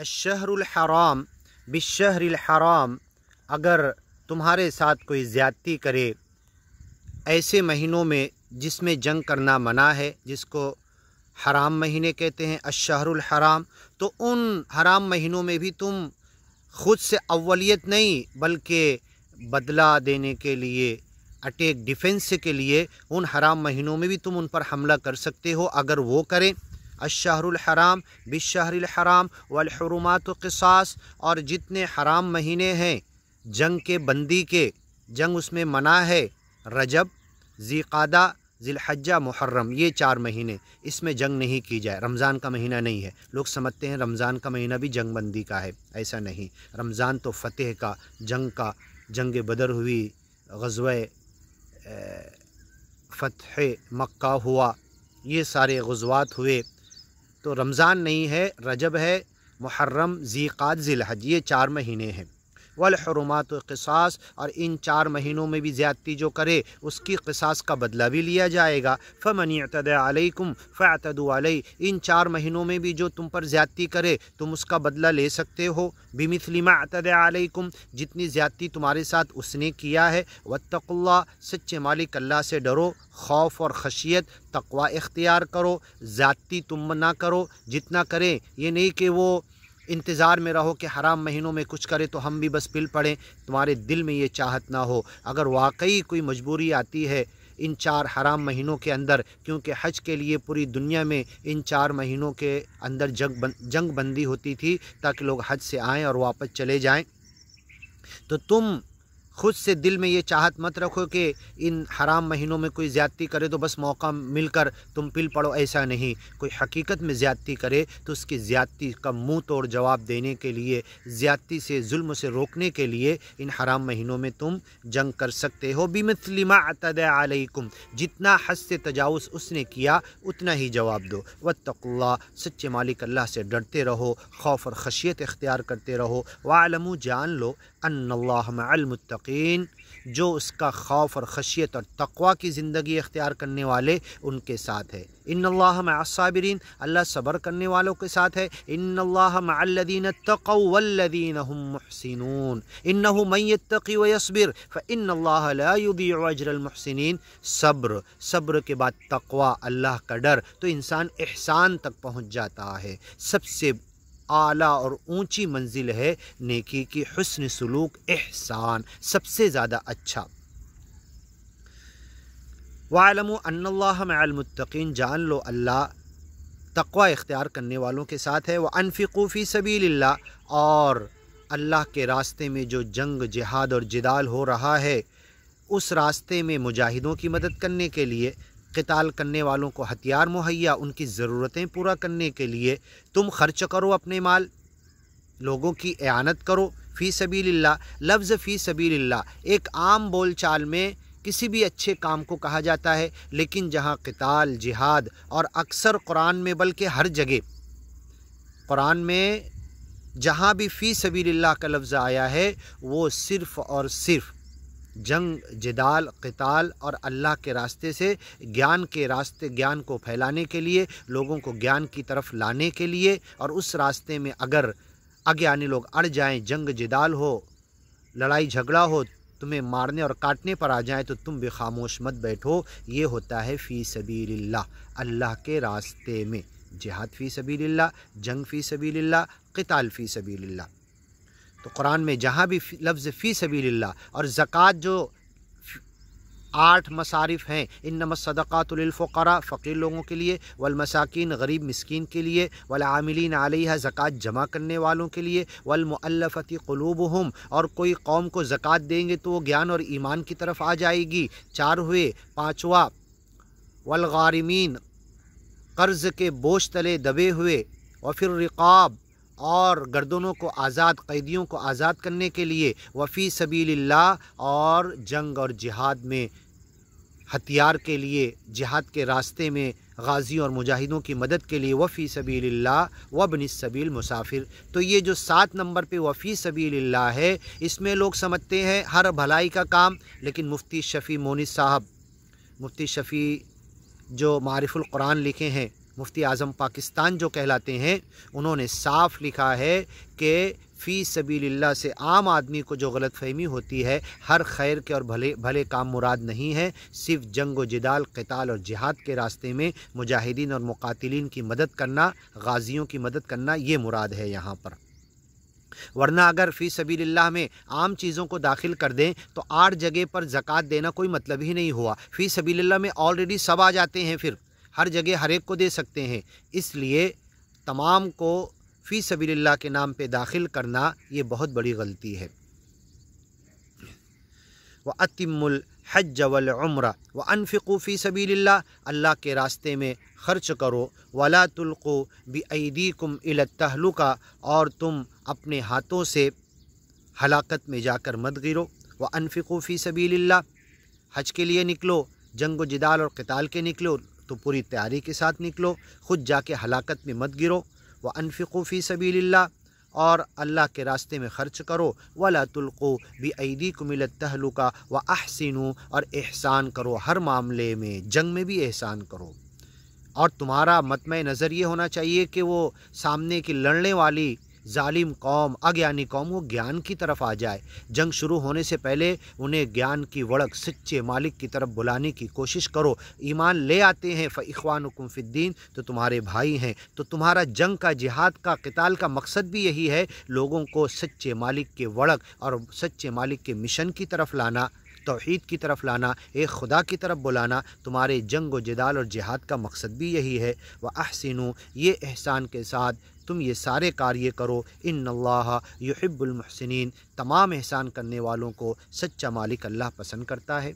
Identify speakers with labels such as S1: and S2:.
S1: الشہر الحرام بالشہر الحرام، اگر تمہارے ساتھ کوئی زیادتی کرے ایسے مہینوں میں جس میں جنگ کرنا منع ہے، جس کو حرام مہینے کہتے ہیں، الشہر الحرام، تو ان حرام مہینوں میں بھی تم خود سے اولیت نہیں بلکہ بدلہ دینے کے لیے، اٹیک ڈیفنس کے لیے ان حرام مہینوں میں بھی تم ان پر حملہ کر سکتے ہو اگر وہ کریں۔ الشہر الحرام بالشہر الحرام والحرمات قصاص، اور جتنے حرام مہینے ہیں جنگ کے بندی کے، جنگ اس میں منع ہے، رجب، ذی قعدہ، ذی الحجہ، محرم، یہ 4 مہینے، اس میں جنگ نہیں کی جائے۔ رمضان کا مہینہ نہیں ہے، لوگ سمجھتے ہیں رمضان کا مہینہ بھی جنگ بندی کا ہے، ایسا نہیں۔ رمضان تو فتح کا، جنگ بدر ہوئی، غزوہ فتح مکہ ہوا، یہ سارے غزوات ہوئے، تو رمضان نہیں ہے، رجب ہے، محرم، ذی قعدہ، ذی الحج، یہ 4 مہینے ہیں۔ والحرمات قصاص، اور ان 4 مہینوں میں بھی زیادتی جو کرے اس کی قصاص کا بدلہ بھی لیا جائے گا۔ فمن اعتدى علیکم فاعتدوا علیہ، ان 4 مہینوں میں بھی جو تم پر زیادتی کرے تم اس کا بدلہ لے سکتے ہو، بمثل ما اعتدى علیکم، جتنی زیادتی تمہارے ساتھ اس نے کیا ہے۔ واتقوا اللہ، سچے مالک اللہ سے ڈرو، خوف اور خشیت، تقوی اختیار کرو، زیادتی تم نہ کرو، جتنا کریں یہ نہیں کہ وہ انتظار میں رہو کہ حرام مہینوں میں کچھ کرے تو ہم بھی بس پل پڑیں، تمہارے دل میں یہ چاہت نہ ہو۔ اگر واقعی کوئی مجبوری آتی ہے ان 4 حرام مہینوں کے اندر، کیونکہ حج کے لیے پوری دنیا میں ان 4 مہینوں کے اندر جنگ بندی ہوتی تھی تاکہ لوگ حج سے آئیں اور واپس چلے جائیں، تو تم خود سے دل میں یہ چاہت مت رکھو کہ ان حرام مہینوں میں کوئی زیادتی کرے تو بس موقع مل کر تم پل پڑو، ایسا نہیں۔ کوئی حقیقت میں زیادتی کرے تو اس کی زیادتی کا منہ توڑ جواب دینے کے لیے، زیادتی سے، ظلم سے روکنے کے لیے ان حرام مہینوں میں تم جنگ کر سکتے ہو۔ بمثل ما اعتدى علیکم، جتنا حد سے تجاوز اس نے کیا اتنا ہی جواب دو۔ واتقوا اللہ، سچے مالک اللہ سے ڈرتے رہو، خوف اور خشیت اختیار کرتے رہو۔ واعلموا، جان لو، ان اللہ مع المتقین، جو اس کا خوف اور خشیت اور تقوی کی زندگی اختیار کرنے والے ان کے ساتھ ہے۔ ان اللہ مع الصابرین، اللہ صبر کرنے والوں کے ساتھ ہے۔ ان اللہ مع الذین اتقوا والذین هم محسنون، انہ من یتقی ویصبر فان اللہ لا یضیع اجر المحسنین۔ صبر کے بعد تقوی، اللہ کا ڈر، تو انسان احسان تک پہنچ جاتا ہے۔ سب سے اعلیٰ اور اونچی منزل ہے نیکی کی، حسن سلوک، احسان، سب سے زیادہ اچھا۔ وَاعْلَمُوا أَنَّ اللَّهَ مَعَ الْمُتَّقِينَ، جان لو اللہ تقوی اختیار کرنے والوں کے ساتھ ہے۔ وَأَنفِقُوا فِي سَبِيلِ اللَّهِ، اور اللہ کے راستے میں جو جنگ، جہاد اور جدال ہو رہا ہے اس راستے میں مجاہدوں کی مدد کرنے کے لیے، قتال کرنے والوں کو ہتھیار مہیا، ان کی ضرورتیں پورا کرنے کے لیے تم خرچ کرو اپنے مال، لوگوں کی اعانت کرو۔ فی سبیل اللہ، لفظ فی سبیل اللہ ایک عام بول چال میں کسی بھی اچھے کام کو کہا جاتا ہے، لیکن جہاں قتال، جہاد، اور اکثر قرآن میں بلکہ ہر جگہ قرآن میں جہاں بھی فی سبیل اللہ کا لفظ آیا ہے وہ صرف اور صرف جنگ، جدال، قتال اور اللہ کے راستے سے گیان کے راستے، گیان کو پھیلانے کے لیے، لوگوں کو گیان کی طرف لانے کے لیے، اور اس راستے میں اگر اگیانے لوگ اڑ جائیں، جنگ جدال ہو، لڑائی جھگڑا ہو، تمہیں مارنے اور کاٹنے پر آ جائیں تو تم بھی خاموش مت بیٹھو۔ یہ ہوتا ہے فی سبیل اللہ، اللہ کے راستے میں، جہاد فی سبیل اللہ، جنگ فی سبیل اللہ، قتال فی سبیل اللہ۔ تو قرآن میں جہاں بھی لفظ فی سبیل اللہ، اور زکوٰۃ جو 8 مصارف ہیں، انما الصدقات للفقراء، فقیر لوگوں کے لیے، والمساکین، غریب مسکین کے لیے، والعاملین علیہا، زکوٰۃ جمع کرنے والوں کے لیے، والمؤلفۃ قلوبہم، اور کوئی قوم کو زکوٰۃ دیں گے تو وہ گیان اور ایمان کی طرف آ جائے گی۔ 4 ہوئے، 5واں والغارمین، قرض کے بوجھ تلے دبے ہوئے، وفی الرقاب، اور گردنوں کو آزاد، قیدیوں کو آزاد کرنے کے لیے، وفی سبیل اللہ، اور جنگ اور جہاد میں ہتھیار کے لیے، جہاد کے راستے میں غازیوں اور مجاہدوں کی مدد کے لیے، وفی سبیل اللہ، وابن السبیل، مسافر۔ تو یہ جو 7 نمبر پہ وفی سبیل اللہ ہے، اس میں لوگ سمجھتے ہیں ہر بھلائی کا کام، لیکن مفتی شفیع مونس صاحب، مفتی شفیع جو معارف القرآن لکھے ہیں، مفتی اعظم پاکستان جو کہلاتے ہیں، انہوں نے صاف لکھا ہے کہ فی سبیل اللہ سے عام آدمی کو جو غلط فہمی ہوتی ہے، ہر خیر کے اور بھلے کام مراد نہیں ہے، صرف جنگ و جدال، قتال اور جہاد کے راستے میں مجاہدین اور مقاتلین کی مدد کرنا، غازیوں کی مدد کرنا، یہ مراد ہے یہاں پر۔ ورنہ اگر فی سبیل اللہ میں عام چیزوں کو داخل کر دیں تو 8 جگہ پر زکوٰۃ دینا کوئی مطلب ہی نہیں ہوا۔ فی سبیل اللہ میں آلریڈی سب آ جاتے ہیں، پھر ہر جگہ ہر ایک کو دے سکتے ہیں، اس لیے تمام کو فی سبیل اللہ کے نام پہ داخل کرنا یہ بہت بڑی غلطی ہے۔ وَأَتِمُّ الْحَجَّ وَالْعُمْرَةَ وَأَنفِقُوا فِي سَبِيلِ اللَّهِ، اللہ کے راستے میں خرچ کرو، وَلَا تُلْقُوا بِأَيْدِيكُمْ إِلَى التَّهْلُكَةِ، اور تم اپنے ہاتھوں سے ہلاکت میں جا کر مت گرو۔ وَأَنفِقُوا فِي سَبِيلِ اللَّهِ، حج کے لیے نکلو، جنگ و جدال اور قتال کے نکلو تو پوری تیاری کے ساتھ نکلو، خود جا کے ہلاکت میں مت گرو۔ وَأَنفِقُوا فِي سَبِيلِ اللَّهِ، اور اللہ کے راستے میں خرچ کرو، وَلَا تُلْقُوا بِأَيْدِيكُمْ إِلَى التَّهْلُكَةِ وَأَحْسِنُوا، اور احسان کرو، ہر معاملے میں، جنگ میں بھی احسان کرو۔ اور تمہارا مطمع نظر یہ ہونا چاہیے کہ وہ سامنے کی لڑنے والی ظالم قوم، اگیانی قوم، وہ گیان کی طرف آ جائے۔ جنگ شروع ہونے سے پہلے انہیں گیان کی وڑک، سچے مالک کی طرف بلانے کی کوشش کرو۔ ایمان لے آتے ہیں فَإِخْوَانُكُمْ فِي الدِّينِ، تو تمہارے بھائی ہیں، تو تمہارا جنگ کا، جہاد کا، قتال کا مقصد بھی یہی ہے، لوگوں کو سچے مالک کے وڑک اور سچے مالک کے مشن کی طرف لانا، توحید کی طرف لانا، ایک خدا کی طرف بلانا۔ تمہارے جنگ و جدال اور جہاد کا مقصد بھی یہی ہے۔ وَأَحْسِنُوا، یہ احسان کے ساتھ تم یہ سارے کاریہ کرو، ان اللہ یحب المحسنین، تمام احسان کرنے والوں کو سچا مالک اللہ پسند کرتا ہے۔